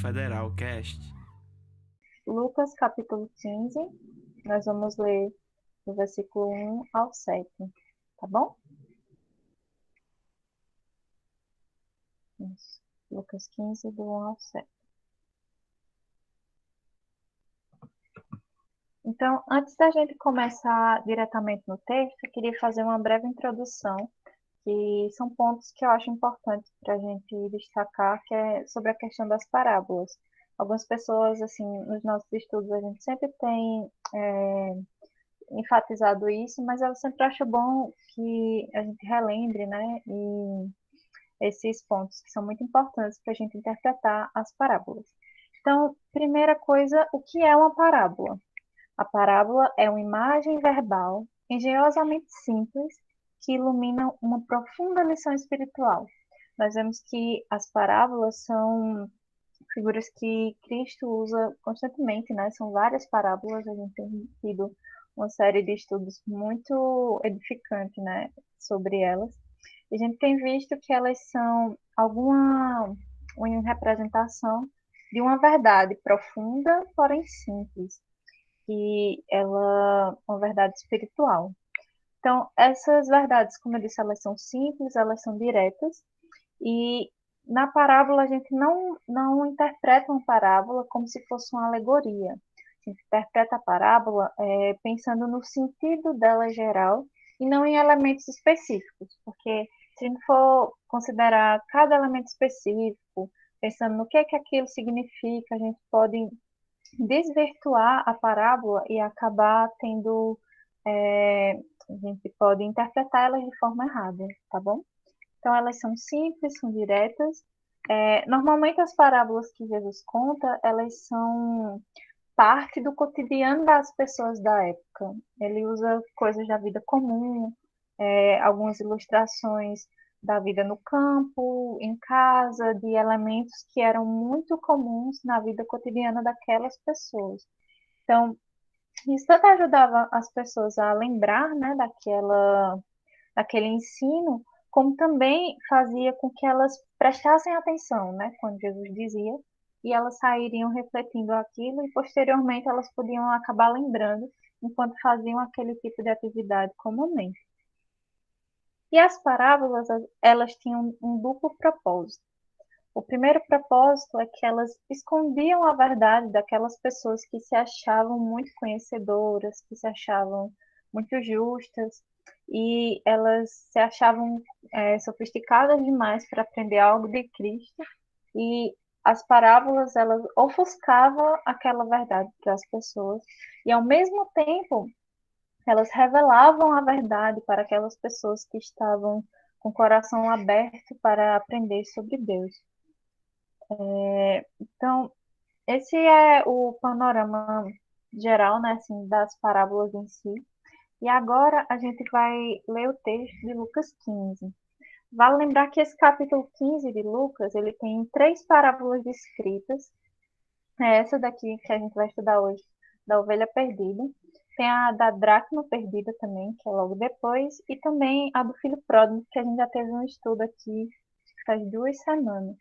Federal Cast. Lucas capítulo 15, nós vamos ler do versículo 1 ao 7, tá bom? Isso. Lucas 15, do 1 ao 7. Então, antes da gente começar diretamente no texto, eu queria fazer uma breve introdução, que são pontos que eu acho importantes para a gente destacar, que é sobre a questão das parábolas. Algumas pessoas, assim, nos nossos estudos, a gente sempre tem enfatizado isso, mas eu sempre acho bom que a gente relembre, né, e esses pontos que são muito importantes para a gente interpretar as parábolas. Então, primeira coisa, o que é uma parábola? A parábola é uma imagem verbal engenhosamente simples que ilumina uma profunda lição espiritual. Nós vemos que as parábolas são figuras que Cristo usa constantemente, né? São várias parábolas, a gente tem tido uma série de estudos muito edificantes, né, sobre elas. A gente tem visto que elas são uma representação de uma verdade profunda, porém simples, e ela uma verdade espiritual. Então, essas verdades, como eu disse, elas são simples, elas são diretas, e na parábola a gente não interpreta uma parábola como se fosse uma alegoria. A gente interpreta a parábola pensando no sentido dela geral e não em elementos específicos, porque se a gente for considerar cada elemento específico, pensando no que aquilo significa, a gente pode desvirtuar a parábola e acabar tendo, a gente pode interpretar elas de forma errada, tá bom? Então, elas são simples, são diretas. Normalmente, as parábolas que Jesus conta, elas são parte do cotidiano das pessoas da época. Ele usa coisas da vida comum, algumas ilustrações da vida no campo, em casa, de elementos que eram muito comuns na vida cotidiana daquelas pessoas. Então, isso tanto ajudava as pessoas a lembrar, né, daquele ensino, como também fazia com que elas prestassem atenção, né, quando Jesus dizia, e elas sairiam refletindo aquilo e posteriormente elas podiam acabar lembrando enquanto faziam aquele tipo de atividade comumente. E as parábolas, elas tinham um duplo propósito. O primeiro propósito é que elas escondiam a verdade daquelas pessoas que se achavam muito conhecedoras, que se achavam muito justas, e elas se achavam sofisticadas demais para aprender algo de Cristo, e as parábolas elas ofuscavam aquela verdade para as pessoas, e ao mesmo tempo elas revelavam a verdade para aquelas pessoas que estavam com o coração aberto para aprender sobre Deus. Então, esse é o panorama geral, né, assim, das parábolas em si. E agora a gente vai ler o texto de Lucas 15. Vale lembrar que esse capítulo 15 de Lucas, ele tem três parábolas descritas. É essa daqui que a gente vai estudar hoje, da ovelha perdida. Tem a da dracma perdida também, que é logo depois. E também a do filho pródigo, que a gente já teve um estudo aqui faz 2 semanas.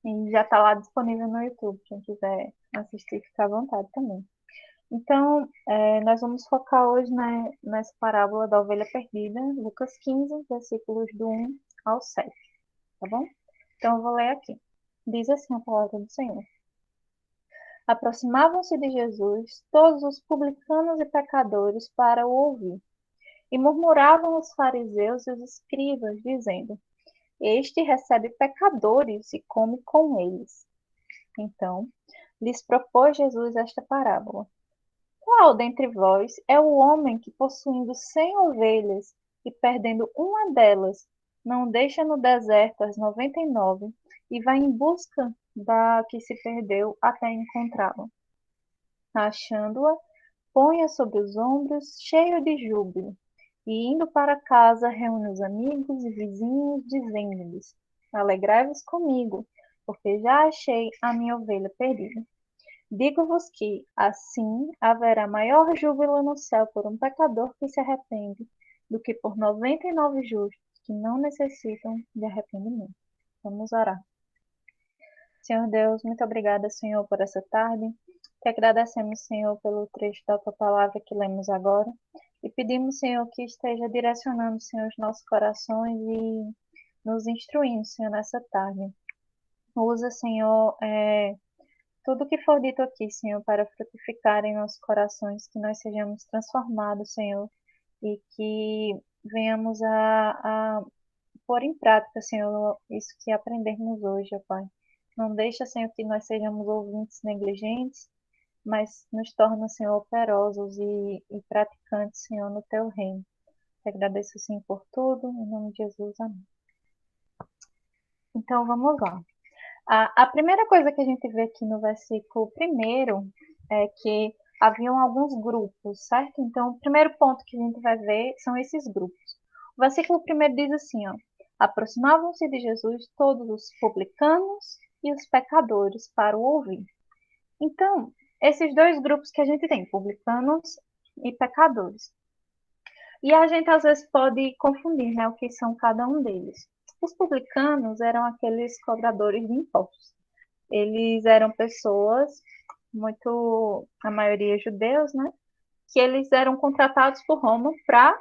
E já está lá disponível no YouTube, quem quiser assistir, fica à vontade também. Então, nós vamos focar hoje, né, nessa parábola da ovelha perdida, Lucas 15, versículos do 1 ao 7, tá bom? Então, eu vou ler aqui. Diz assim a palavra do Senhor. Aproximavam-se de Jesus todos os publicanos e pecadores para o ouvir, e murmuravam os fariseus e os escribas, dizendo: Este recebe pecadores e come com eles. Então, lhes propôs Jesus esta parábola. Qual dentre vós é o homem que, possuindo 100 ovelhas e perdendo uma delas, não deixa no deserto as 99 e vai em busca da que se perdeu até encontrá-la? Achando-a, põe-a sobre os ombros, cheio de júbilo, e indo para casa reúne os amigos e vizinhos, dizendo-lhes: Alegrai-vos comigo, porque já achei a minha ovelha perdida. Digo-vos que, assim, haverá maior júbilo no céu por um pecador que se arrepende, do que por 99 justos que não necessitam de arrependimento. Vamos orar. Senhor Deus, muito obrigada, Senhor, por essa tarde. Te agradecemos, Senhor, pelo trecho da tua palavra que lemos agora. E pedimos, Senhor, que esteja direcionando, Senhor, os nossos corações e nos instruindo, Senhor, nessa tarde. Usa, Senhor, tudo que for dito aqui, Senhor, para frutificar em nossos corações, que nós sejamos transformados, Senhor, e que venhamos a pôr em prática, Senhor, isso que aprendemos hoje, ó Pai. Não deixa, Senhor, que nós sejamos ouvintes negligentes, mas nos torna, Senhor, operosos e praticantes, Senhor, no Teu reino. Te agradeço, sim, por tudo. Em nome de Jesus, amém. Então, vamos lá. A primeira coisa que a gente vê aqui no versículo primeiro é que haviam alguns grupos, certo? Então, o primeiro ponto que a gente vai ver são esses grupos. O versículo primeiro diz assim, ó: aproximavam-se de Jesus todos os publicanos e os pecadores para o ouvir. Então, esses dois grupos que a gente tem, publicanos e pecadores. E a gente às vezes pode confundir, né, o que são cada um deles. Os publicanos eram aqueles cobradores de impostos. Eles eram pessoas, muito, a maioria judeus, né, que eles eram contratados por Roma para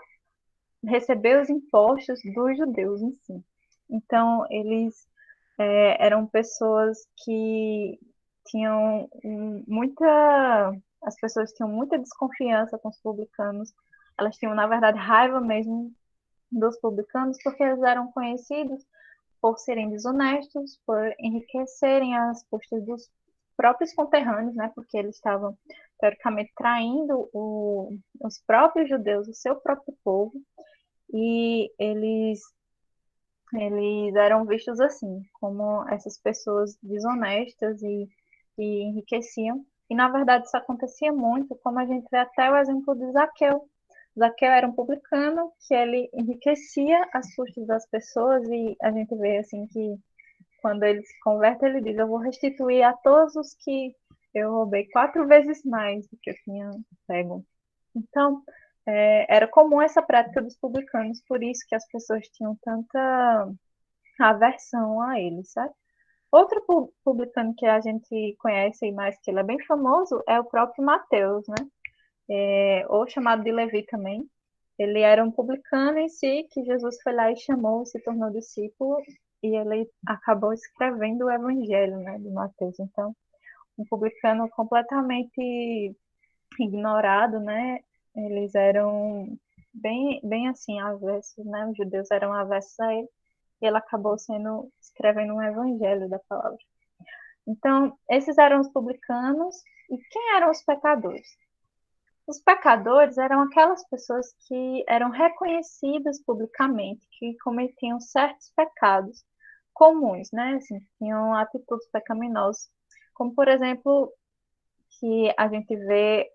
receber os impostos dos judeus em si. Então, eles eram pessoas que tinham muita. As pessoas tinham muita desconfiança com os publicanos. Elas tinham, na verdade, raiva mesmo dos publicanos, porque eles eram conhecidos por serem desonestos, por enriquecerem as custas dos próprios conterrâneos, né? Porque eles estavam, teoricamente, traindo os próprios judeus, o seu próprio povo, e eles eram vistos assim, como essas pessoas desonestas e enriqueciam. E, na verdade, isso acontecia muito, como a gente vê até o exemplo de Zaqueu. Zaqueu era um publicano que ele enriquecia as custas das pessoas e a gente vê assim que quando ele se converte, ele diz: eu vou restituir a todos os que eu roubei 4 vezes mais do que eu tinha pego. Então, era comum essa prática dos publicanos, por isso que as pessoas tinham tanta aversão a eles, sabe? Outro publicano que a gente conhece e mais que ele é bem famoso é o próprio Mateus, né? Ou chamado de Levi também. Ele era um publicano em si, que Jesus foi lá e chamou, se tornou discípulo, e ele acabou escrevendo o Evangelho, né, de Mateus. Então, um publicano completamente ignorado, né? Eles eram bem assim, avessos, né? Os judeus eram avessos a ele, e ele acabou escrevendo um Evangelho da palavra. Então, esses eram os publicanos, e quem eram os pecadores? Os pecadores eram aquelas pessoas que eram reconhecidas publicamente, que cometiam certos pecados comuns, né? Assim, tinham atitudes pecaminosas, como por exemplo, que a gente vê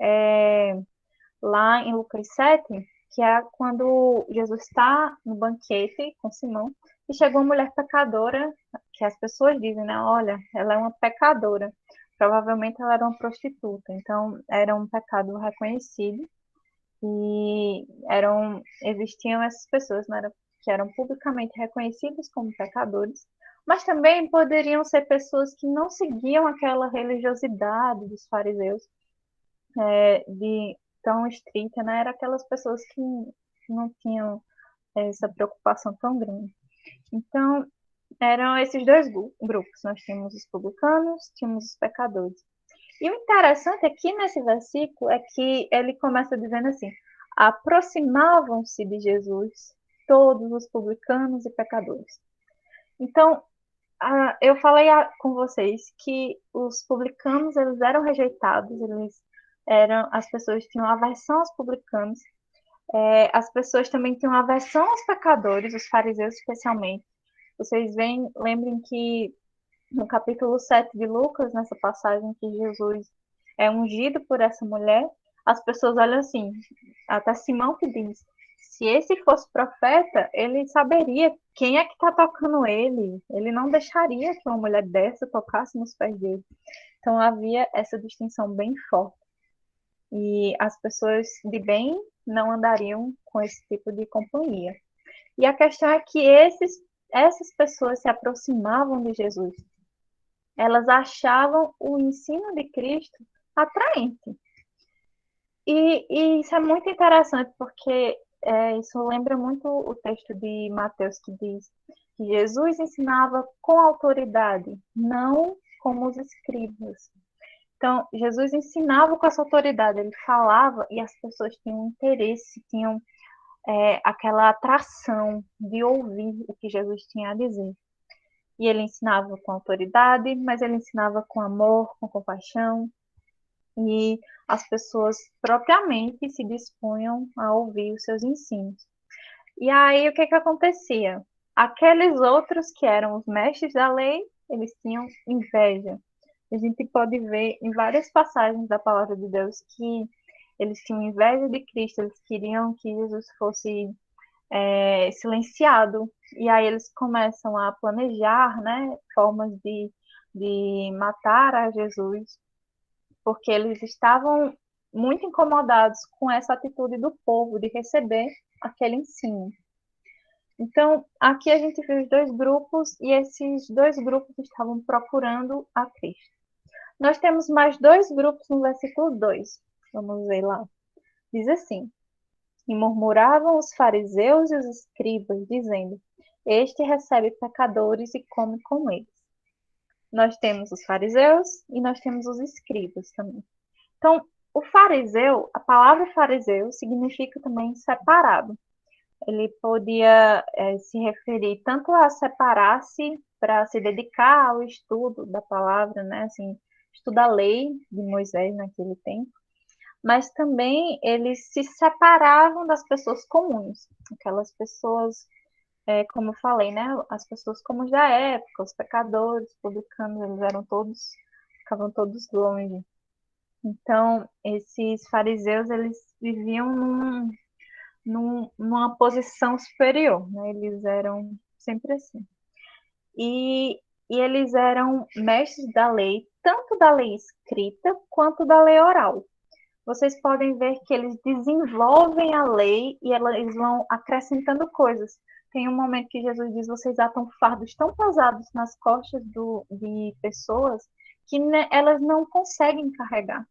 lá em Lucas 7, que é quando Jesus está no banquete com Simão e chegou uma mulher pecadora, que as pessoas dizem, né? Olha, ela é uma pecadora. Provavelmente ela era uma prostituta, então era um pecado reconhecido e existiam essas pessoas, né, que eram publicamente reconhecidas como pecadores, mas também poderiam ser pessoas que não seguiam aquela religiosidade dos fariseus, de tão estrita, né? Era aquelas pessoas que não tinham essa preocupação tão grande. Então, eram esses dois grupos. Nós tínhamos os publicanos, tínhamos os pecadores. E o interessante aqui nesse versículo é que ele começa dizendo assim: aproximavam-se de Jesus todos os publicanos e pecadores. Então, eu falei com vocês que os publicanos eles eram rejeitados, as pessoas tinham aversão aos publicanos, as pessoas também tinham aversão aos pecadores, os fariseus especialmente. Vocês lembrem que no capítulo 7 de Lucas, nessa passagem que Jesus é ungido por essa mulher, as pessoas olham assim, até Simão que diz, se esse fosse profeta, ele saberia quem é que está tocando ele não deixaria que uma mulher dessa tocasse nos pés dele. Então havia essa distinção bem forte. E as pessoas de bem não andariam com esse tipo de companhia. E a questão é que essas pessoas se aproximavam de Jesus. elas achavam o ensino de Cristo atraente. E isso é muito interessante, porque isso lembra muito o texto de Mateus, que diz que Jesus ensinava com autoridade, não como os escribas. Então, Jesus ensinava com essa autoridade, ele falava e as pessoas tinham interesse, tinham aquela atração de ouvir o que Jesus tinha a dizer. E ele ensinava com autoridade, mas ele ensinava com amor, com compaixão, e as pessoas propriamente se dispunham a ouvir os seus ensinos. E aí o que que acontecia? Aqueles outros que eram os mestres da lei, eles tinham inveja. A gente pode ver em várias passagens da palavra de Deus que eles tinham inveja de Cristo, eles queriam que Jesus fosse silenciado. E aí eles começam a planejar, né, formas de matar a Jesus, porque eles estavam muito incomodados com essa atitude do povo de receber aquele ensino. Então, aqui a gente vê os dois grupos e esses dois grupos estavam procurando a Cristo. Nós temos mais dois grupos no versículo 2. Vamos ver lá. Diz assim: E murmuravam os fariseus e os escribas, dizendo: Este recebe pecadores e come com eles. Nós temos os fariseus e nós temos os escribas também. Então, o fariseu, a palavra fariseu significa também separado. Ele podia se referir tanto a separar-se para se dedicar ao estudo da palavra, né? Assim, estudar a lei de Moisés naquele tempo, mas também eles se separavam das pessoas comuns, aquelas pessoas, como eu falei, né? As pessoas comuns da época, os pecadores, os publicanos, eles eram todos, ficavam todos longe. Então, esses fariseus, eles viviam numa posição superior, né? Eles eram sempre assim. E, e eles eram mestres da lei, tanto da lei escrita quanto da lei oral. Vocês podem ver que eles desenvolvem a lei e eles vão acrescentando coisas. Tem um momento que Jesus diz: vocês atam fardos tão pesados nas costas de pessoas que elas não conseguem carregar.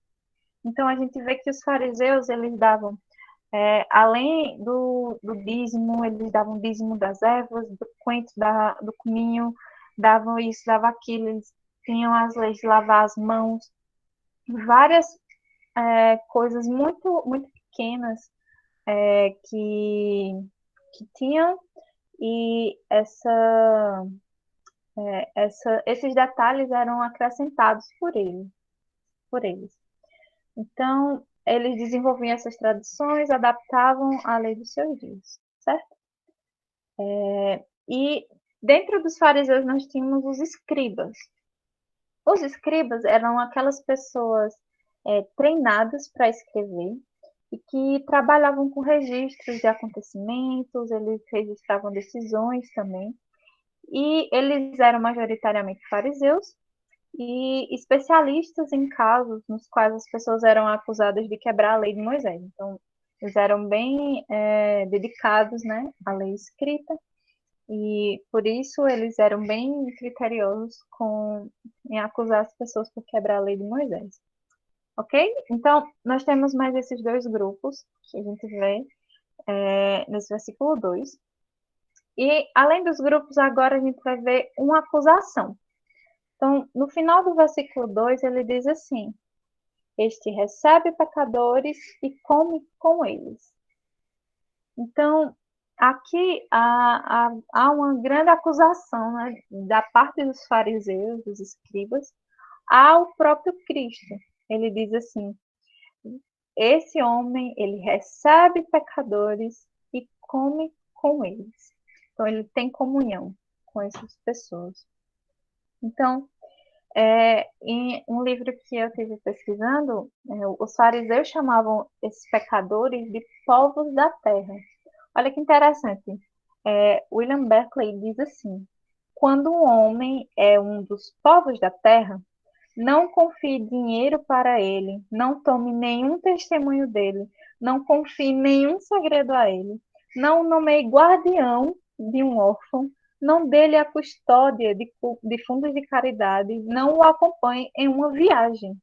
Então a gente vê que os fariseus eles davam, além do dízimo, eles davam dízimo das ervas, do coentro, do cominho, davam isso, davam aquilo, eles tinham as leis de lavar as mãos, várias coisas muito, muito pequenas que tinham, e esses detalhes eram acrescentados por eles. Então, eles desenvolviam essas tradições, adaptavam a lei dos seus dias, certo? E dentro dos fariseus nós tínhamos os escribas. Os escribas eram aquelas pessoas treinadas para escrever e que trabalhavam com registros de acontecimentos, eles registravam decisões também. E eles eram majoritariamente fariseus e especialistas em casos nos quais as pessoas eram acusadas de quebrar a lei de Moisés. Então, eles eram bem dedicados, né, à lei escrita, e por isso eles eram bem criteriosos em acusar as pessoas por quebrar a lei de Moisés. Ok? Então, nós temos mais esses dois grupos que a gente vê nesse versículo 2. E, além dos grupos, agora a gente vai ver uma acusação. Então, no final do versículo 2, ele diz assim: Este recebe pecadores e come com eles. Então, aqui há uma grande acusação, né, da parte dos fariseus, dos escribas, ao próprio Cristo. Ele diz assim: esse homem, ele recebe pecadores e come com eles. Então, ele tem comunhão com essas pessoas. Então, em um livro que eu estive pesquisando, os fariseus chamavam esses pecadores de povos da terra. Olha que interessante. William Berkeley diz assim: quando um homem é um dos povos da terra, não confie dinheiro para ele, não tome nenhum testemunho dele, não confie nenhum segredo a ele, não nomeie guardião de um órfão, não dê-lhe a custódia de fundos de caridade, não o acompanhe em uma viagem.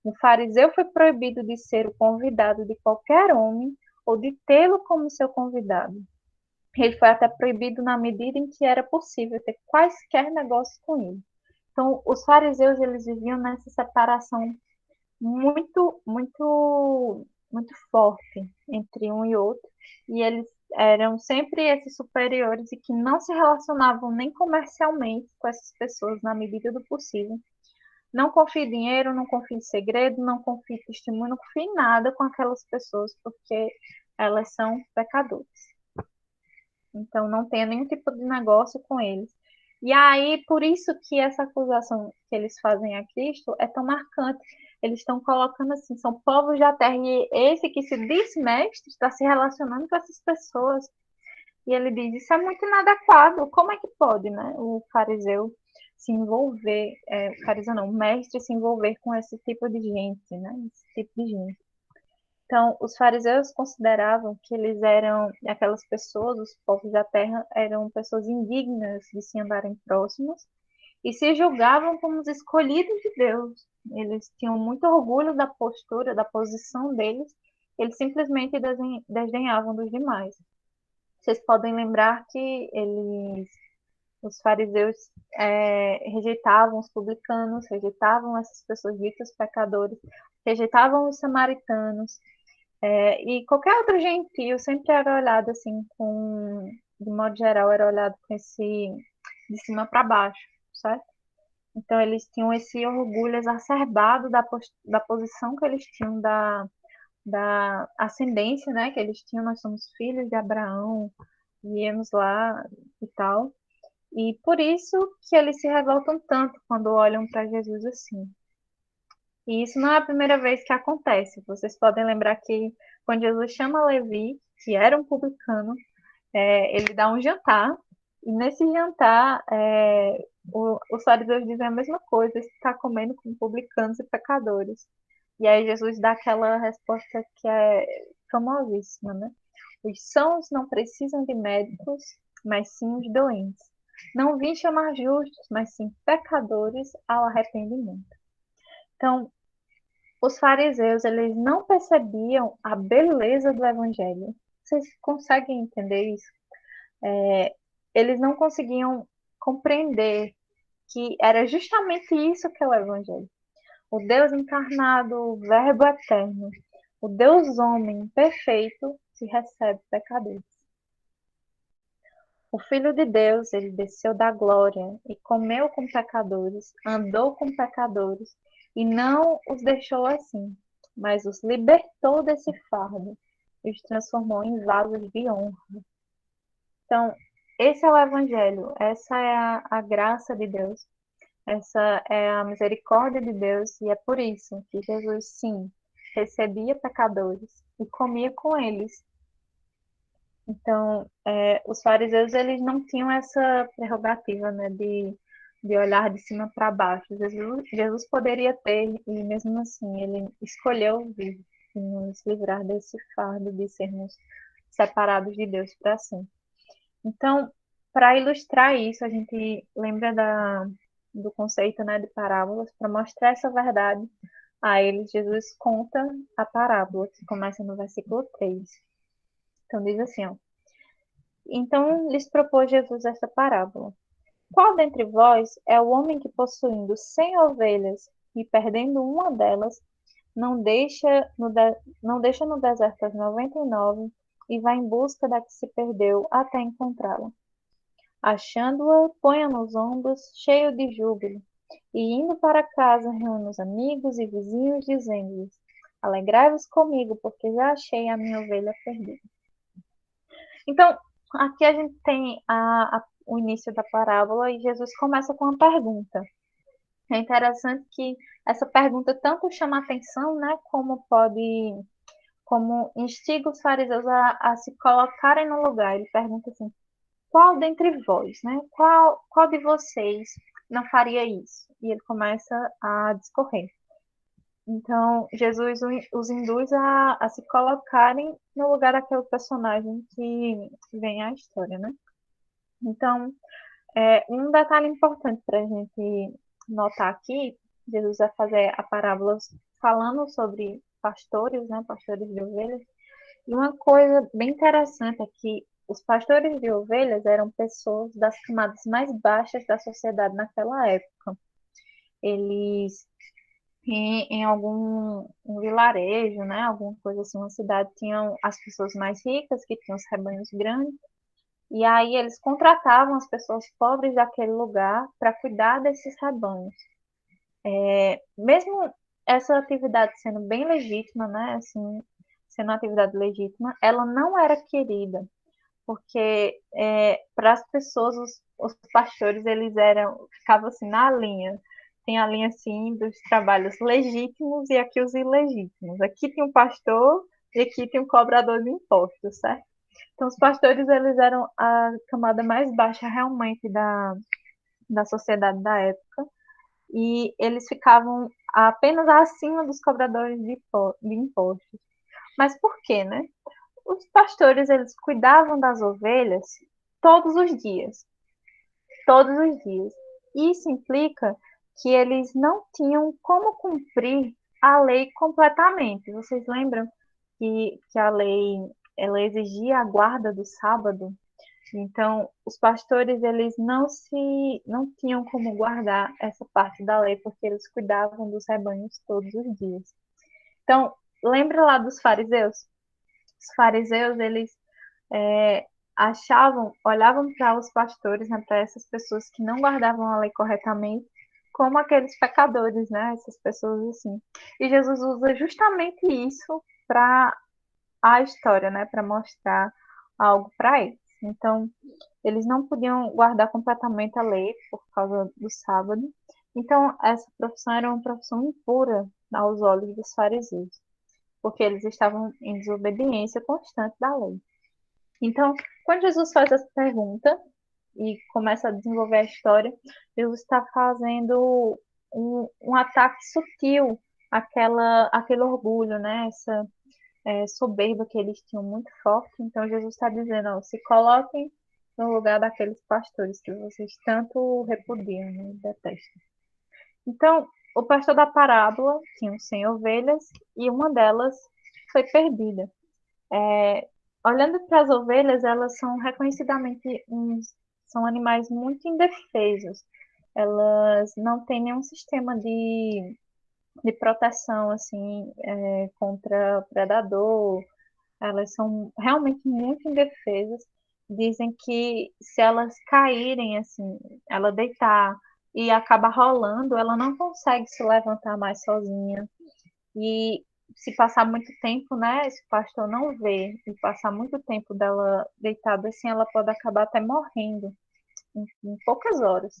O fariseu foi proibido de ser o convidado de qualquer homem ou de tê-lo como seu convidado. Ele foi até proibido na medida em que era possível ter quaisquer negócios com ele. Então, os fariseus, eles viviam nessa separação muito forte entre um e outro, e eles eram sempre esses superiores e que não se relacionavam nem comercialmente com essas pessoas na medida do possível. Não confie em dinheiro, não confie em segredo, não confie em testemunho, não confie em nada com aquelas pessoas, porque elas são pecadores. Então, não tenha nenhum tipo de negócio com eles. E aí, por isso que essa acusação que eles fazem a Cristo é tão marcante. Eles estão colocando assim, são povos da terra, e esse que se diz mestre está se relacionando com essas pessoas. E ele diz, isso é muito inadequado. Como é que pode, né, o fariseu se envolver, o fariseu não, o mestre se envolver com esse tipo de gente, né, esse tipo de gente. Então, os fariseus consideravam que eles eram, aquelas pessoas, os povos da terra, eram pessoas indignas de se andarem próximos e se julgavam como os escolhidos de Deus. Eles tinham muito orgulho da postura, da posição deles, eles simplesmente desdenhavam dos demais. Vocês podem lembrar que os fariseus rejeitavam os publicanos, rejeitavam essas pessoas ditas pecadores, rejeitavam os samaritanos, e qualquer outro gentio sempre era olhado assim de modo geral, era olhado com esse de cima para baixo, certo? Então eles tinham esse orgulho exacerbado da posição que eles tinham, da ascendência, né, que eles tinham. Nós somos filhos de Abraão, viemos lá e tal. E por isso que eles se revoltam tanto quando olham para Jesus assim. E isso não é a primeira vez que acontece. Vocês podem lembrar que quando Jesus chama Levi, que era um publicano, ele dá um jantar, e nesse jantar os fariseus dizem a mesma coisa, está comendo com publicanos e pecadores. E aí Jesus dá aquela resposta que é famosíssima, né? Os sãos não precisam de médicos, mas sim os doentes. Não vim chamar justos, mas sim pecadores ao arrependimento. Então, os fariseus, eles não percebiam a beleza do evangelho. Vocês conseguem entender isso? Eles não conseguiam compreender que era justamente isso que é o evangelho. O Deus encarnado, o Verbo eterno, o Deus homem perfeito que recebe pecadores. O Filho de Deus, ele desceu da glória e comeu com pecadores, andou com pecadores e não os deixou assim, mas os libertou desse fardo e os transformou em vasos de honra. Então, esse é o Evangelho, essa é a graça de Deus, essa é a misericórdia de Deus, e é por isso que Jesus, sim, recebia pecadores e comia com eles. Então, os fariseus, eles não tinham essa prerrogativa, né, de olhar de cima para baixo. Jesus poderia ter, e mesmo assim, ele escolheu vir e nos livrar desse fardo de sermos separados de Deus para sempre. Então, para ilustrar isso, a gente lembra do conceito, né, de parábolas, para mostrar essa verdade a eles. Jesus conta a parábola, que começa no versículo 3. Então, diz assim, ó. Então lhes propôs Jesus esta parábola: Qual dentre vós é o homem que, possuindo 100 ovelhas e perdendo uma delas, não deixa não deixa no deserto as 99 e vai em busca da que se perdeu até encontrá-la? Achando-a, põe-a nos ombros, cheio de júbilo, e indo para casa reúne os amigos e vizinhos, dizendo-lhes: Alegrai-vos comigo, porque já achei a minha ovelha perdida. Então, aqui a gente tem o início da parábola e Jesus começa com uma pergunta. É interessante que essa pergunta tanto chama a atenção, né, como instiga os fariseus a se colocarem no lugar. Ele pergunta assim: qual dentre vós, né? Qual de vocês não faria isso? E ele começa a discorrer. Então, Jesus os induz a se colocarem no lugar daquele personagem que vem à história, né? Então, Um detalhe importante para a gente notar aqui, Jesus vai fazer a parábola falando sobre pastores, né, pastores de ovelhas, e uma coisa bem interessante é que os pastores de ovelhas eram pessoas das camadas mais baixas da sociedade naquela época. Eles, em algum um vilarejo, né, alguma coisa assim, uma cidade, tinham as pessoas mais ricas, que tinham os rebanhos grandes, e aí eles contratavam as pessoas pobres daquele lugar para cuidar desses rebanhos. Mesmo essa atividade sendo bem legítima, né, assim, sendo uma atividade legítima, ela não era querida, porque para as pessoas, os pastores, eles ficavam assim na linha. Tem a linha assim dos trabalhos legítimos e aqui os ilegítimos. Aqui tem um pastor e aqui tem um cobrador de impostos, certo? Então, os pastores, eles eram a camada mais baixa realmente da sociedade da época, e eles ficavam apenas acima dos cobradores de impostos. Mas por quê, né? Os pastores, eles cuidavam das ovelhas todos os dias, todos os dias. Isso implica que eles não tinham como cumprir a lei completamente. Vocês lembram que a lei ela exigia a guarda do sábado? Então, os pastores, eles não tinham como guardar essa parte da lei, porque eles cuidavam dos rebanhos todos os dias. Então, lembra lá dos fariseus? Os fariseus, eles é, olhavam para os pastores, né, para essas pessoas que não guardavam a lei corretamente, como aqueles pecadores, né, essas pessoas assim. E Jesus usa justamente isso para a história, né, para mostrar algo para eles. Então, eles não podiam guardar completamente a lei por causa do sábado. Então, essa profissão era uma profissão impura aos olhos dos fariseus, porque eles estavam em desobediência constante da lei. Então, quando Jesus faz essa pergunta e começa a desenvolver a história, Jesus está fazendo um ataque sutil aquele orgulho, né? Essa soberba que eles tinham muito forte. Então, Jesus está dizendo: ó, se coloquem no lugar daqueles pastores que vocês tanto repudiam, né, e detestam. Então, o pastor da parábola tinha 100 ovelhas e uma delas foi perdida. Olhando para as ovelhas, elas são reconhecidamente são animais muito indefesos. Elas não têm nenhum sistema de proteção assim contra predador. Elas são realmente muito indefesas. Dizem que se elas caírem assim, ela deitar e acaba rolando, ela não consegue se levantar mais sozinha. E se passar muito tempo, né, se o pastor não vê e passar muito tempo dela deitada assim, ela pode acabar até morrendo em poucas horas.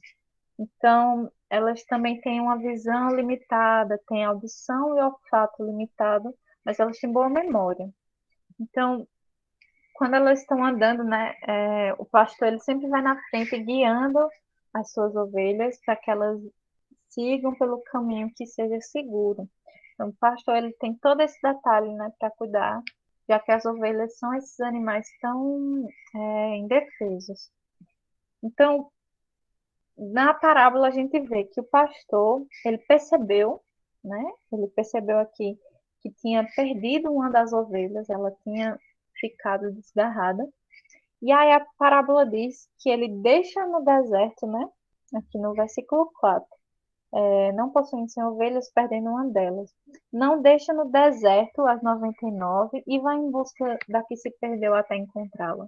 Então, elas também têm uma visão limitada, têm audição e olfato limitado, mas elas têm boa memória. Então, quando elas estão andando, né, o pastor ele sempre vai na frente guiando as suas ovelhas para que elas sigam pelo caminho que seja seguro. Então, o pastor ele tem todo esse detalhe, né, para cuidar, já que as ovelhas são esses animais tão indefesos. Então, na parábola a gente vê que o pastor ele percebeu, né, ele percebeu aqui que tinha perdido uma das ovelhas, ela tinha ficado desgarrada. E aí a parábola diz que ele deixa no deserto, né? Aqui no versículo 4. Não possuindo sem ovelhas, perdendo uma delas. Não deixa no deserto as 99 e vai em busca da que se perdeu até encontrá-la.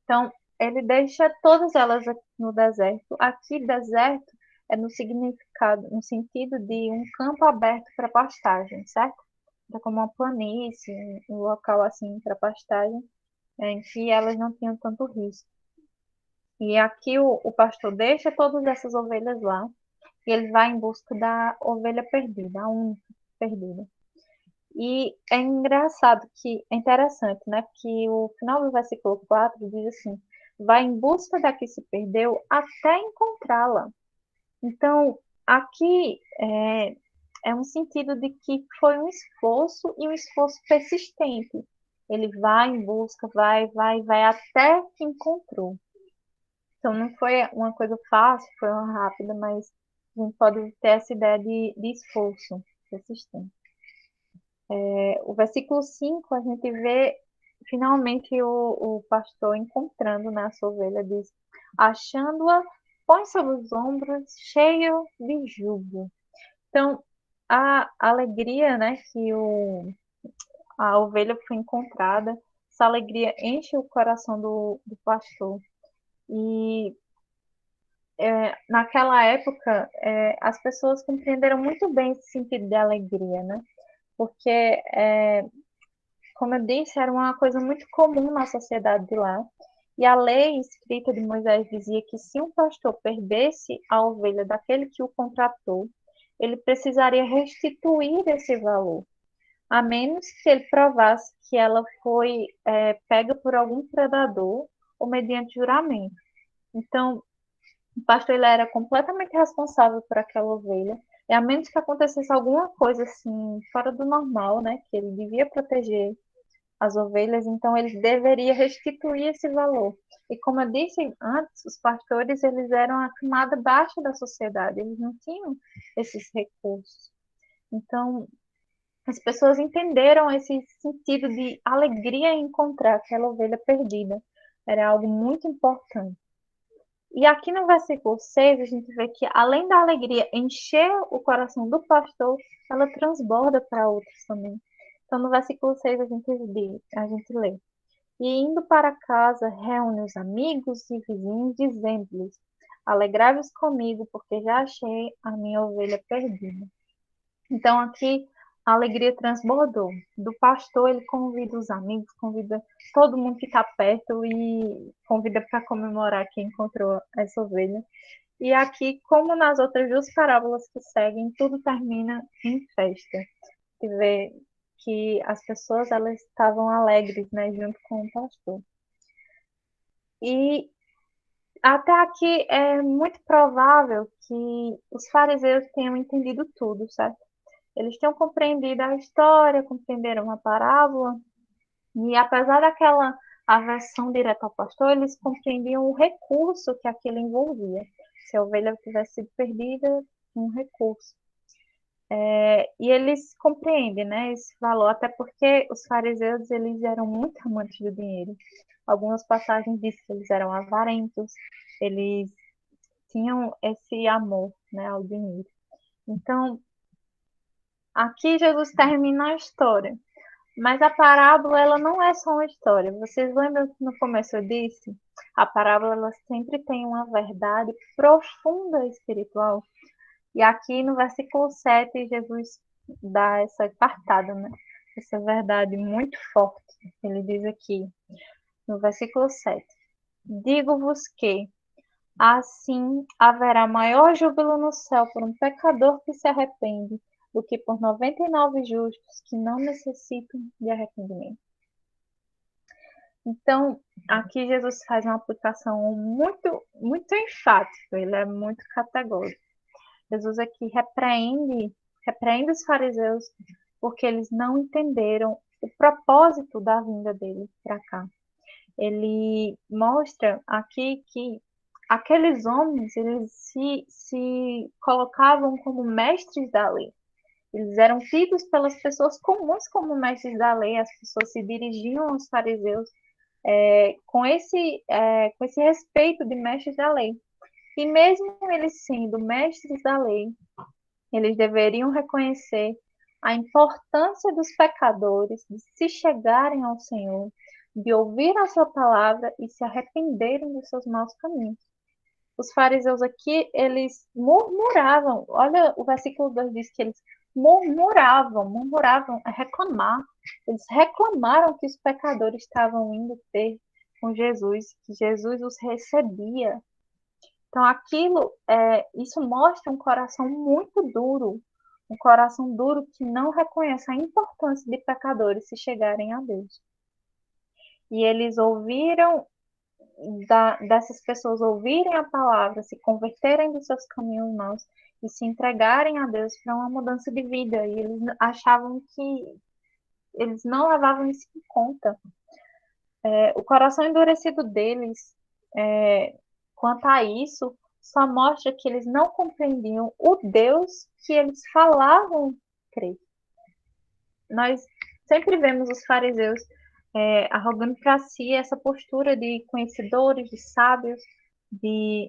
Então, ele deixa todas elas no deserto. Aqui, deserto é no significado, no sentido de um campo aberto para pastagem, certo? É como uma planície, um local assim para pastagem, em que elas não tinham tanto risco. E aqui o pastor deixa todas essas ovelhas lá e ele vai em busca da ovelha perdida, a única perdida. E é engraçado é interessante, né? Que o final do versículo 4 diz assim: vai em busca da que se perdeu até encontrá-la. Então, aqui é um sentido de que foi um esforço e um esforço persistente. Ele vai em busca, vai até que encontrou. Então, não foi uma coisa fácil, foi uma rápida, mas a gente pode ter essa ideia de esforço persistente. O versículo 5 a gente vê finalmente o pastor encontrando, né, a sua ovelha, diz: achando-a, põe sobre os ombros, cheio de júbilo. Então, a alegria, né, que a ovelha foi encontrada, essa alegria enche o coração do pastor. E naquela época, as pessoas compreenderam muito bem esse sentido de alegria, né? Porque, como eu disse, era uma coisa muito comum na sociedade de lá. E a lei escrita de Moisés dizia que se um pastor perdesse a ovelha daquele que o contratou, ele precisaria restituir esse valor, a menos que ele provasse que ela foi pega por algum predador ou mediante juramento. Então, o pastor ele era completamente responsável por aquela ovelha, e a menos que acontecesse alguma coisa assim fora do normal, né, que ele devia proteger as ovelhas, então ele deveria restituir esse valor. E como eu disse antes, os pastores eles eram a camada baixa da sociedade, eles não tinham esses recursos. Então, as pessoas entenderam esse sentido de alegria em encontrar aquela ovelha perdida. Era algo muito importante. E aqui no versículo 6, a gente vê que, além da alegria encher o coração do pastor, ela transborda para outros também. Então, no versículo 6, a gente lê: E indo para casa, reúne os amigos e vizinhos, dizendo-lhes: Alegrai-vos comigo, porque já achei a minha ovelha perdida. Então, aqui, a alegria transbordou. Do pastor, ele convida os amigos, convida todo mundo que está perto e convida para comemorar que encontrou essa ovelha. E aqui, como nas outras duas parábolas que seguem, tudo termina em festa. Você vê que as pessoas elas estavam alegres, né, junto com o pastor. E até aqui é muito provável que os fariseus tenham entendido tudo, certo? Eles tinham compreendido a história, compreenderam a parábola, e apesar daquela aversão direta ao pastor, eles compreendiam o recurso que aquilo envolvia. Se a ovelha tivesse sido perdida, um recurso. E eles compreendem, né, esse valor, até porque os fariseus eles eram muito amantes do dinheiro. Algumas passagens dizem que eles eram avarentos, eles tinham esse amor, né, ao dinheiro. Então, aqui Jesus termina a história. Mas a parábola, ela não é só uma história. Vocês lembram que no começo eu disse? A parábola, ela sempre tem uma verdade profunda espiritual. E aqui no versículo 7, Jesus dá essa cartada, né? Essa verdade muito forte. Ele diz aqui, no versículo 7, Digo-vos que, assim, haverá maior júbilo no céu por um pecador que se arrepende do que por 99 justos que não necessitam de arrependimento. Então, aqui Jesus faz uma aplicação muito, muito enfática, ele é muito categórico. Jesus aqui repreende os fariseus porque eles não entenderam o propósito da vinda dele para cá. Ele mostra aqui que aqueles homens, eles se colocavam como mestres da lei. Eles eram tidos pelas pessoas comuns como mestres da lei, as pessoas se dirigiam aos fariseus com esse respeito de mestres da lei. E mesmo eles sendo mestres da lei, eles deveriam reconhecer a importância dos pecadores de se chegarem ao Senhor, de ouvir a sua palavra e se arrependerem dos seus maus caminhos. Os fariseus aqui, eles murmuravam. Olha, o versículo 2 diz que eles murmuravam, é reclamar. Eles reclamaram que os pecadores estavam indo ter com Jesus, que Jesus os recebia. Então, isso mostra um coração muito duro, um coração duro que não reconhece a importância de pecadores se chegarem a Deus. E eles ouviram dessas pessoas ouvirem a palavra, se converterem dos seus caminhos maus e se entregarem a Deus para uma mudança de vida. E eles achavam que eles não levavam isso em conta. O coração endurecido deles quanto a isso, só mostra que eles não compreendiam o Deus que eles falavam crer. Nós sempre vemos os fariseus arrogando para si essa postura de conhecedores, de sábios,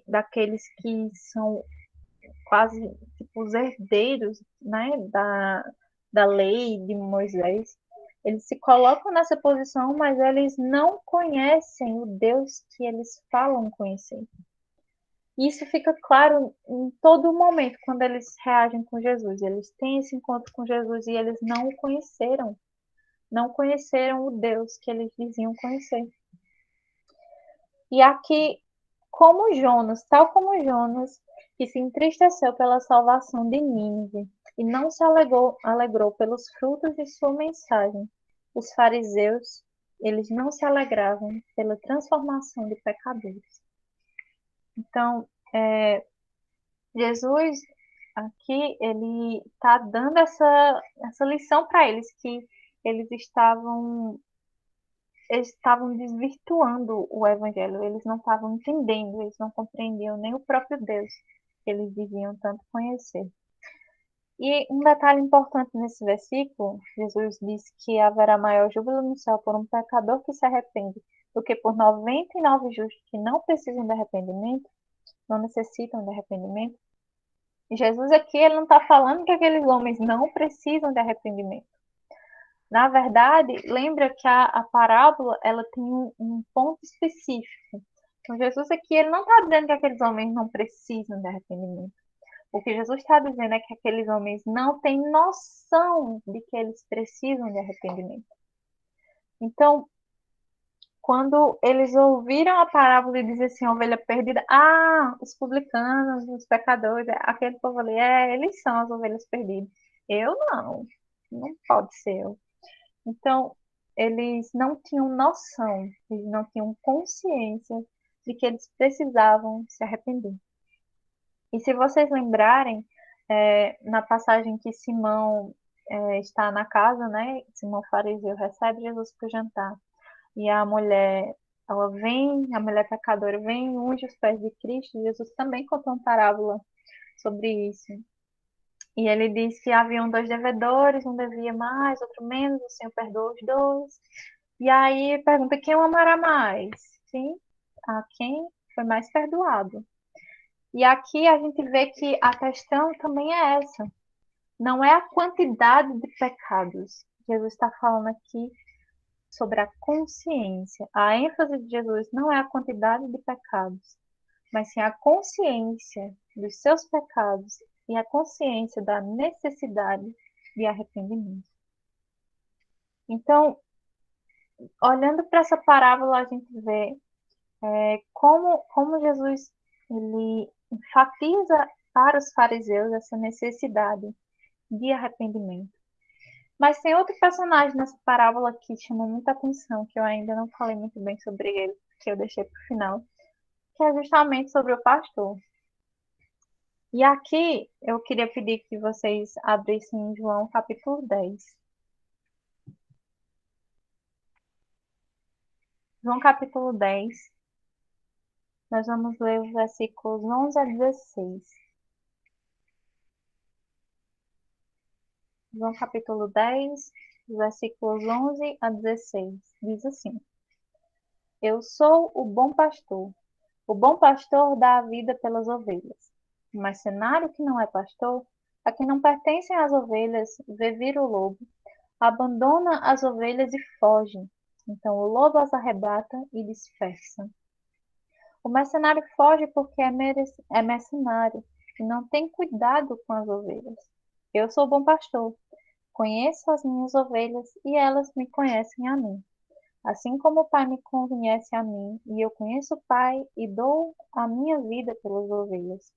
daqueles que são quase tipo, os herdeiros, né, da lei de Moisés. Eles se colocam nessa posição, mas eles não conhecem o Deus que eles falam conhecer. E isso fica claro em todo momento quando eles reagem com Jesus. Eles têm esse encontro com Jesus e eles não o conheceram. Não conheceram o Deus que eles diziam conhecer. E aqui, tal como Jonas, que se entristeceu pela salvação de Nínive e não se alegrou pelos frutos de sua mensagem, os fariseus, eles não se alegravam pela transformação de pecadores. Então, Jesus aqui, ele está dando essa lição para eles, que eles estavam desvirtuando o evangelho, eles não estavam entendendo, eles não compreendiam nem o próprio Deus que eles diziam tanto conhecer. E um detalhe importante nesse versículo, Jesus diz que haverá maior júbilo no céu por um pecador que se arrepende do que por 99 justos que não precisam de arrependimento, não necessitam de arrependimento. E Jesus aqui, ele não está falando que aqueles homens não precisam de arrependimento. Na verdade, lembra que a parábola ela tem um ponto específico. Então, Jesus aqui ele não está dizendo que aqueles homens não precisam de arrependimento. O que Jesus está dizendo é que aqueles homens não têm noção de que eles precisam de arrependimento. Então, quando eles ouviram a parábola e dizem assim, ovelha perdida, os publicanos, os pecadores, aquele povo ali, eles são as ovelhas perdidas. Eu não pode ser eu. Então, eles não tinham noção, eles não tinham consciência de que eles precisavam se arrepender. E se vocês lembrarem, na passagem que Simão está na casa, né? Simão fariseu recebe Jesus para o jantar. E a mulher, a mulher pecadora vem, unge os pés de Cristo. Jesus também contou uma parábola sobre isso. E ele disse que haviam dois devedores, um devia mais, outro menos, o Senhor perdoou os dois. E aí pergunta quem o amará mais? Sim, a quem foi mais perdoado. E aqui a gente vê que a questão também é essa. Não é a quantidade de pecados. Jesus está falando aqui sobre a consciência. A ênfase de Jesus não é a quantidade de pecados, mas sim a consciência dos seus pecados e a consciência da necessidade de arrependimento. Então, olhando para essa parábola, a gente vê como Jesus ele enfatiza para os fariseus essa necessidade de arrependimento. Mas tem outro personagem nessa parábola que chamou muita atenção, que eu ainda não falei muito bem sobre ele, que eu deixei para o final, que é justamente sobre o pastor. E aqui eu queria pedir que vocês abrissem em João capítulo 10. João capítulo 10, nós vamos ler os versículos 11 a 16. João capítulo 10, versículos 11 a 16. Diz assim: Eu sou o bom pastor. O bom pastor dá a vida pelas ovelhas. O mercenário que não é pastor, a quem não pertencem as ovelhas, vê vir o lobo, abandona as ovelhas e foge. Então o lobo as arrebata e dispersa. O mercenário foge porque é mercenário e não tem cuidado com as ovelhas. Eu sou o bom pastor. Conheço as minhas ovelhas e elas me conhecem a mim. Assim como o Pai me conhece a mim, e eu conheço o Pai e dou a minha vida pelas ovelhas.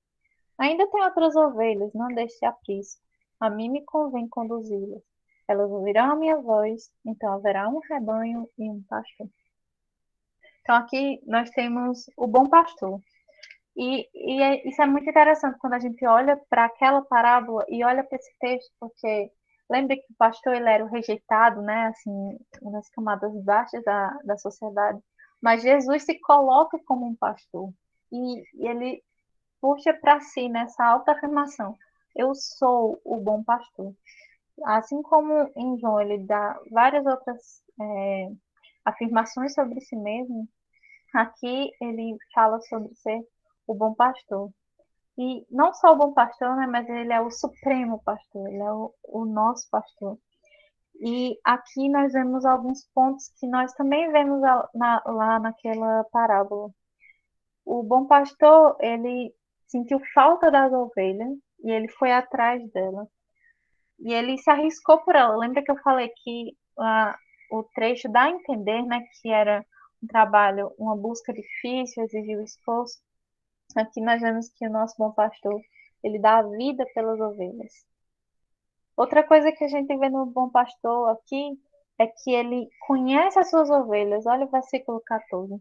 Ainda tem outras ovelhas, não deixe aprisco. A mim me convém conduzi-las. Elas ouvirão a minha voz, então haverá um rebanho e um pastor. Então aqui nós temos o bom pastor. Isso é muito interessante quando a gente olha para aquela parábola e olha para esse texto, porque lembra que o pastor ele era o rejeitado, né, assim, nas camadas baixas da sociedade, mas Jesus se coloca como um pastor. e ele puxa para si nessa autoafirmação: eu sou o bom pastor. Assim como em João ele dá várias outras afirmações sobre si mesmo, aqui ele fala sobre ser o bom pastor. E não só o bom pastor, né, mas ele é o supremo pastor, ele é o nosso pastor. E aqui nós vemos alguns pontos que nós também vemos lá naquela parábola. O bom pastor, ele sentiu falta das ovelhas e ele foi atrás dela. E ele se arriscou por ela. Lembra que eu falei que o trecho dá a entender, né, que era um trabalho, uma busca difícil, exigiu esforço. Aqui nós vemos que o nosso bom pastor, ele dá a vida pelas ovelhas. Outra coisa que a gente vê no bom pastor aqui é que ele conhece as suas ovelhas. Olha o versículo 14.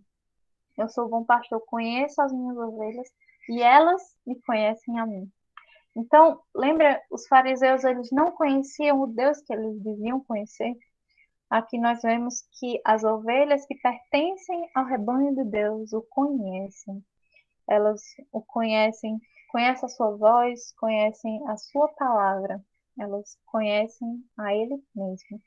Eu sou o bom pastor, conheço as minhas ovelhas e elas me conhecem a mim. Então, lembra, os fariseus, eles não conheciam o Deus que eles deviam conhecer? Aqui nós vemos que as ovelhas que pertencem ao rebanho de Deus o conhecem. Elas o conhecem a sua voz, conhecem a sua palavra. Elas conhecem a ele mesmo.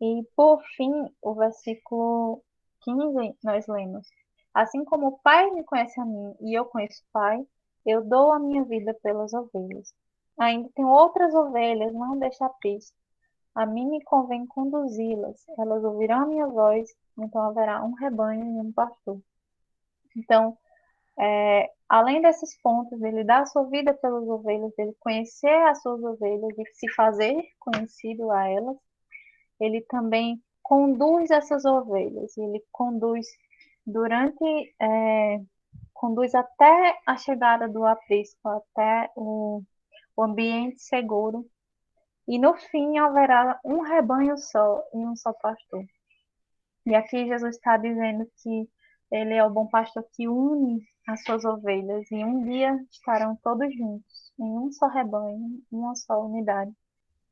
E por fim, o versículo 15, nós lemos: assim como o Pai me conhece a mim e eu conheço o Pai, eu dou a minha vida pelas ovelhas. Ainda tenho outras ovelhas, não deixa aprisco. A mim me convém conduzi-las. Elas ouvirão a minha voz, então haverá um rebanho e um pastor. Então, além desses pontos, dele dar a sua vida pelas ovelhas, dele conhecer as suas ovelhas e se fazer conhecido a elas, ele também conduz essas ovelhas. Ele durante, conduz até a chegada do aprisco, até o ambiente seguro. E no fim haverá um rebanho só e um só pastor. E aqui Jesus está dizendo que ele é o bom pastor que une as suas ovelhas e um dia estarão todos juntos em um só rebanho, uma só unidade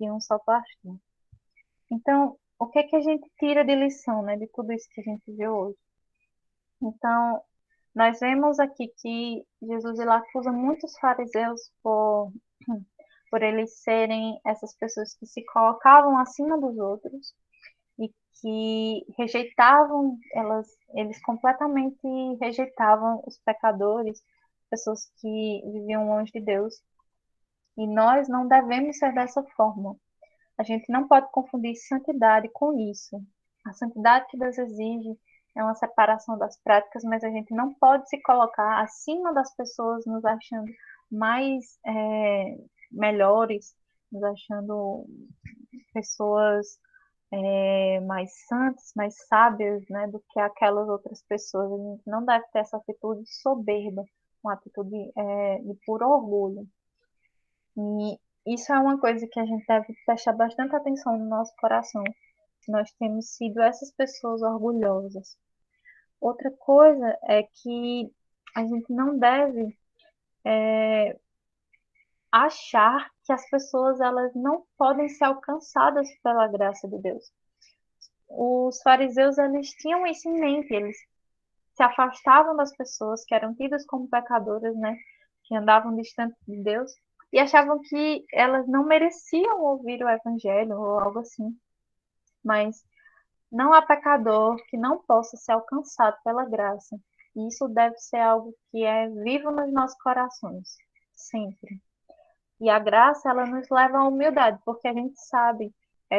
e um só pastor. Então, o que é que a gente tira de lição, né, de tudo isso que a gente viu hoje? Então, nós vemos aqui que Jesus ele acusa muitos fariseus por eles serem essas pessoas que se colocavam acima dos outros e que rejeitavam, eles completamente rejeitavam os pecadores, pessoas que viviam longe de Deus. E nós não devemos ser dessa forma. A gente não pode confundir santidade com isso. A santidade que Deus exige é uma separação das práticas, mas a gente não pode se colocar acima das pessoas, nos achando mais melhores, nos achando pessoas mais santas, mais sábias, né, do que aquelas outras pessoas. A gente não deve ter essa atitude soberba, uma atitude de puro orgulho. E isso é uma coisa que a gente deve prestar bastante atenção no nosso coração, se nós temos sido essas pessoas orgulhosas. Outra coisa é que a gente não deve achar que as pessoas elas não podem ser alcançadas pela graça de Deus. Os fariseus eles tinham isso em mente, eles se afastavam das pessoas que eram tidas como pecadoras, né, que andavam distante de Deus e achavam que elas não mereciam ouvir o evangelho ou algo assim. Mas não há pecador que não possa ser alcançado pela graça. E isso deve ser algo que é vivo nos nossos corações, sempre. E a graça, ela nos leva à humildade, porque a gente sabe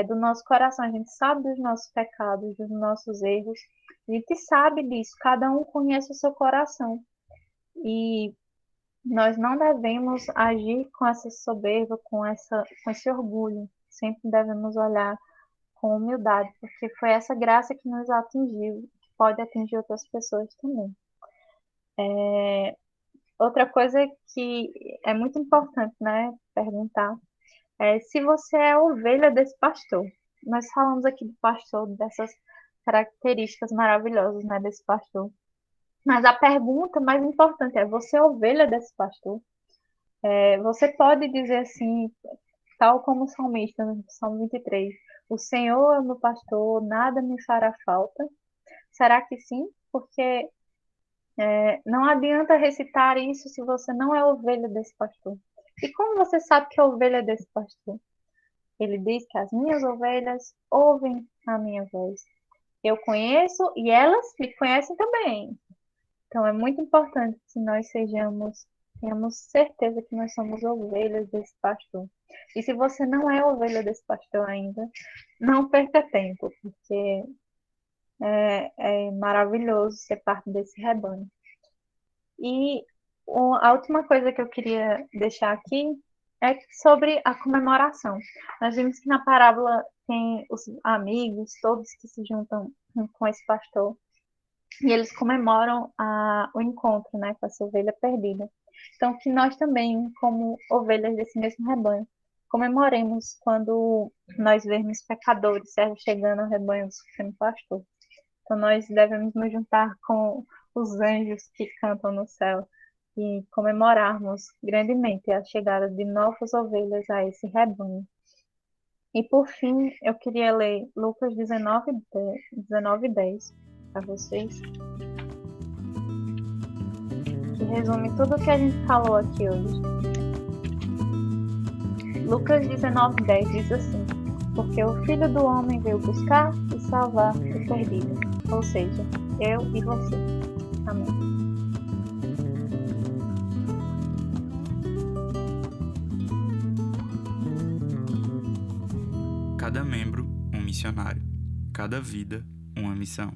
do nosso coração, a gente sabe dos nossos pecados, dos nossos erros, a gente sabe disso, cada um conhece o seu coração. E nós não devemos agir com essa soberba, com esse orgulho. Sempre devemos olhar com humildade, porque foi essa graça que nos atingiu, que pode atingir outras pessoas também. Outra coisa que é muito importante, né, perguntar se você é ovelha desse pastor. Nós falamos aqui do pastor, dessas características maravilhosas, né, desse pastor. Mas a pergunta mais importante é: você é ovelha desse pastor? Você pode dizer assim, tal como o salmista, no Salmo 23, o Senhor é o meu pastor, nada me fará falta. Será que sim? Porque Não adianta recitar isso se você não é ovelha desse pastor. E como você sabe que é ovelha desse pastor? Ele diz que as minhas ovelhas ouvem a minha voz. Eu conheço e elas me conhecem também. Então é muito importante que nós tenhamos certeza que nós somos ovelhas desse pastor. E se você não é ovelha desse pastor ainda, não perca tempo, porque é maravilhoso ser parte desse rebanho. E a última coisa que eu queria deixar aqui é sobre a comemoração. Nós vimos que na parábola tem os amigos, todos que se juntam com esse pastor, e eles comemoram o encontro, né, com essa ovelha perdida. Então, que nós também, como ovelhas desse mesmo rebanho, comemoremos quando nós vermos pecadores chegando ao rebanho do supremo pastor. Então, nós devemos nos juntar com os anjos que cantam no céu e comemorarmos grandemente a chegada de novas ovelhas a esse rebanho. E por fim, eu queria ler Lucas 19:10 para vocês, que resume tudo o que a gente falou aqui hoje. Lucas 19:10 diz assim: porque o Filho do Homem veio buscar e salvar o perdido, ou seja, eu e você. Amém. Cada membro, um missionário. Cada vida, uma missão.